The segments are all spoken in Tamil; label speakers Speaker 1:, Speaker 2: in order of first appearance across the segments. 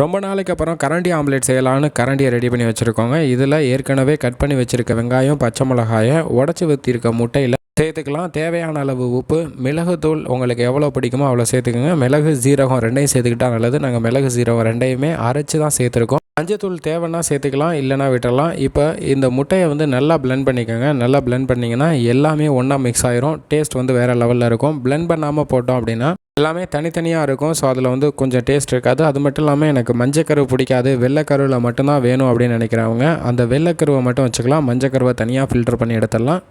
Speaker 1: ரொம்ப நாளைக்கு அப்புறம் கரண்டி ஆம்லேட் செய்யலான்னு கரண்டியை ரெடி பண்ணி வச்சுருக்கோங்க. இதில் ஏற்கனவே கட் பண்ணி வச்சுருக்க வெங்காயம், பச்சை மிளகாயை உடச்சி ஊற்றிருக்க முட்டையில் சேர்த்துக்கலாம். தேவையான அளவு உப்பு, மிளகுத்தூள் உங்களுக்கு எவ்வளோ பிடிக்குமோ அவ்வளோ சேர்த்துக்குங்க. மிளகு சீரகம் ரெண்டையும் சேர்த்துக்கிட்டா நல்லது. நாங்கள் மிளகு சீரகம் ரெண்டையுமே அரைச்சி தான் சேர்த்துருக்கோம். மஞ்சத்தூள் தேவைன்னா சேர்த்துக்கலாம், இல்லைனா விட்டுடலாம். இப்போ இந்த முட்டையை நல்லா பிளெண்ட் பண்ணிக்கோங்க. நல்லா பிளெண்ட் பண்ணிங்கன்னா எல்லாமே ஒன்றா மிக்ஸ் ஆயிரும். டேஸ்ட் வேறு லெவலில் இருக்கும். பிளெண்ட் பண்ணாமல் போட்டோம் அப்படின்னா எல்லாமே தனித்தனியாக இருக்கும். ஸோ அதில் கொஞ்சம் டேஸ்ட் இருக்காது. அது மட்டும் இல்லாமல் எனக்கு மஞ்சக்கருவு பிடிக்காது, வெள்ளைக்கருவில் மட்டும்தான் வேணும் அப்படின்னு நினைக்கிறவங்க அந்த வெள்ளைக்கருவை மட்டும் வச்சுக்கலாம். மஞ்சக்கருவை தனியாக ஃபில்டர் பண்ணி எடுத்துடலாம்.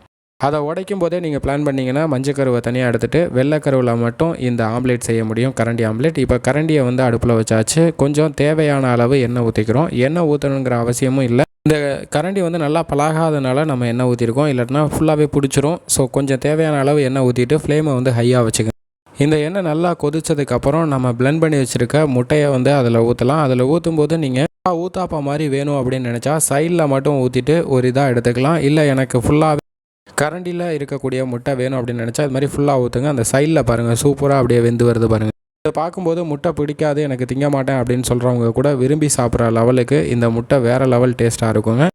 Speaker 1: அதை உடைக்கும் போதே நீங்கள் பிளான் பண்ணிங்கன்னா மஞ்சக்கருவை தனியாக எடுத்துகிட்டு வெள்ளைக்கருவில் மட்டும் இந்த ஆம்லேட் செய்ய முடியும், கரண்டி ஆம்லேட். இப்போ கரண்டியை அடுப்பில் வச்சாச்சு. கொஞ்சம் தேவையான அளவு எண்ணெய் ஊற்றிக்கிறோம். எண்ணெய் ஊற்றணுங்கிற அவசியமும் இல்லை. இந்த கரண்டி நல்லா பழகாதனால நம்ம எண்ணெய் ஊற்றிருக்கோம், இல்லாட்டினா ஃபுல்லாகவே பிடிச்சிரும். ஸோ கொஞ்சம் தேவையான அளவு எண்ணெய் ஊற்றிட்டு ஃப்ளேமை ஹையாக வச்சுக்கோங்க. இந்த எண்ணெய் நல்லா கொதித்ததுக்கப்புறம் நம்ம பிளெண்ட் பண்ணி வச்சுருக்க முட்டையை அதில் ஊற்றலாம். அதில் ஊற்றும்போது நீங்கள் ஊத்தாப்பா மாதிரி வேணும் அப்படின்னு நினச்சா சைடில் மட்டும் ஊற்றிட்டு ஒரு இதாக எடுத்துக்கலாம். இல்லை எனக்கு ஃபுல்லாகவே கரண்டியில் இருக்கக்கூடிய முட்டை வேணும் அப்படின்னு நினச்சா அது மாதிரி ஃபுல்லாக ஊற்றுங்க. அந்த சைடில் பாருங்கள், சூப்பராக அப்படியே வெந்து வருது பாருங்கள். இதை பார்க்கும்போது முட்டை பிடிக்காது, எனக்கு திங்க மாட்டேன் அப்படின்னு சொல்கிறவங்க கூட விரும்பி சாப்பிட்ற லெவலுக்கு இந்த முட்டை வேறு லெவல் டேஸ்ட்டாக இருக்குங்க.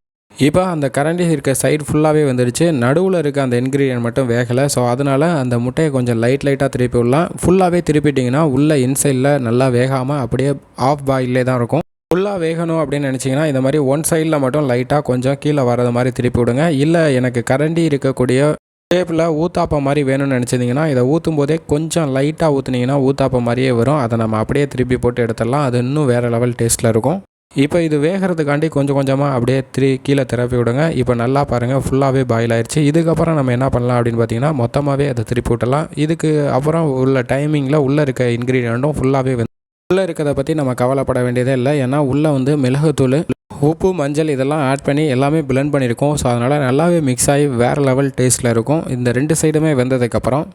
Speaker 1: இப்போ அந்த கரண்டி இருக்க சைடு ஃபுல்லாகவே வந்துடுச்சு. நடுவில் இருக்க அந்த இன்க்ரீடியன்ட் மட்டும் வேகலை. ஸோ அதனால் அந்த முட்டையை கொஞ்சம் லைட்டாக திருப்பி விடலாம். ஃபுல்லாகவே திருப்பிட்டிங்கன்னா உள்ளே இன்சைடில் நல்லா வேகாமல் அப்படியே ஆஃப் பாயிலே தான் இருக்கும். ஃபுல்லாக வேகணும் அப்படின்னு நினச்சிங்கன்னா இந்த மாதிரி ஒன் சைடில் மட்டும் லைட்டாக கொஞ்சம் கீழே வரது மாதிரி திருப்பி விடுங்க. இல்லை எனக்கு கரண்டி இருக்கக்கூடிய ஷேப்பில் ஊத்தாப்பம் மாதிரி வேணும்னு நினச்சிங்கன்னா இதை ஊற்றும் போதே கொஞ்சம் லைட்டாக ஊற்றுனீங்கன்னா ஊத்தாப்பம் மாதிரியே வரும். அதை நம்ம அப்படியே திருப்பி போட்டு எடுத்துடலாம். அது இன்னும் வேறு லெவல் டேஸ்ட்டில் இருக்கும். இப்போ இது வேகிறதுக்காண்டி கொஞ்சம் கொஞ்சமாக அப்படியே கீழே திருப்பி விடுங்க. இப்போ நல்லா பாருங்கள், ஃபுல்லாகவே பாயில் ஆயிடுச்சு. இதுக்கப்புறம் நம்ம என்ன பண்ணலாம் அப்படின்னு பார்த்தீங்கன்னா மொத்தமாகவே அதை திருப்பி விட்டலாம். இதுக்கு அப்புறம் உள்ள டைமிங்கில் உள்ளே இருக்க இன்க்ரீடியண்ட்டும் ஃபுல்லாகவே உள்ளே இருக்கிறத பற்றி நம்ம கவலைப்பட வேண்டியதே இல்லை. ஏன்னா உள்ளே மிளகுத்தூள், உப்பு, மஞ்சள் இதெல்லாம் ஆட் பண்ணி எல்லாமே பிளெண்ட் பண்ணியிருக்கோம். ஸோ அதனால் நல்லாவே மிக்ஸ் ஆகி வேறு லெவல் டேஸ்ட்டில் இருக்கும். இந்த ரெண்டு சைடுமே வெந்ததுக்கப்புறம்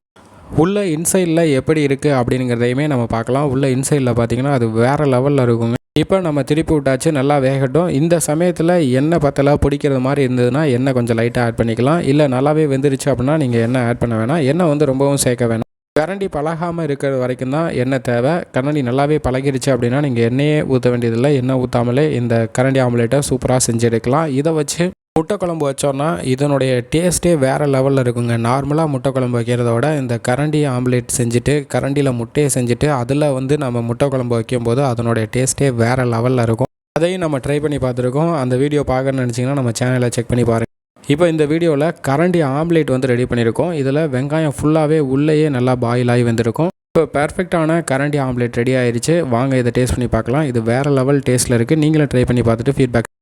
Speaker 1: உள்ள இன்சைடில் எப்படி இருக்குது அப்படிங்கிறதையுமே நம்ம பார்க்கலாம். உள்ள இன்சைடில் பார்த்திங்கன்னா அது வேறு லெவலில் இருக்குங்க. இப்போ நம்ம திருப்பி விட்டாச்சு, நல்லா வேகட்டும். இந்த சமயத்தில் எண்ணெய் பத்தலை பிடிக்கிறது மாதிரி இருந்ததுன்னா எண்ணெய் கொஞ்சம் லைட்டாக ஆட் பண்ணிக்கலாம். இல்லை நல்லாவே வெந்துருச்சு அப்படின்னா நீங்கள் எண்ணெய் ஆட் பண்ண வேணாம். எண்ணெய் ரொம்பவும் சேர்க்க வேணாம். கரண்டி பழகாமல் இருக்கிற வரைக்கும் தான் எண்ணெய் தேவை. கரண்டி நல்லாவே பழகிருச்சு அப்படின்னா நீங்கள் எண்ணெயே ஊற்ற வேண்டியதில்லை. எண்ணெய் ஊற்றாமலே இந்த கரண்டி ஆம்லேட்டை சூப்பராக செஞ்சு எடுக்கலாம். இதை வச்சு முட்டை குழம்பு வச்சோன்னா இதனுடைய டேஸ்ட்டே வேறு லெவலில் இருக்குங்க. நார்மலாக முட்டை குழம்பு வைக்கிறத விட இந்த கரண்டி ஆம்லேட் செஞ்சுட்டு கரண்டியில் முட்டையை செஞ்சுட்டு அதில் நம்ம முட்டை குழம்பு வைக்கும்போது அதனுடைய டேஸ்ட்டே வேறு லெவலில் இருக்கும். அதையும் நம்ம ட்ரை பண்ணி பார்த்துருக்கோம். அந்த வீடியோ பார்க்கணுன்னு நினச்சிங்கன்னா நம்ம சேனலை செக் பண்ணி பாருங்கள். இப்போ இந்த வீடியோவில் கரண்டி ஆம்லேட் ரெடி பண்ணியிருக்கோம். இதில் வெங்காயம் ஃபுல்லாகவே உள்ளேயே நல்லா பாயில் ஆகி வந்திருக்கும். இப்போ பெர்ஃபெக்டான கரண்டி ஆம்லேட் ரெடி ஆயிடுச்சு. வாங்க இதை டேஸ்ட் பண்ணி பார்க்கலாம். இது வேறு லெவல் டேஸ்ட்டில் இருக்குது. நீங்களும் ட்ரை பண்ணி பார்த்துட்டு ஃபீட்பேக்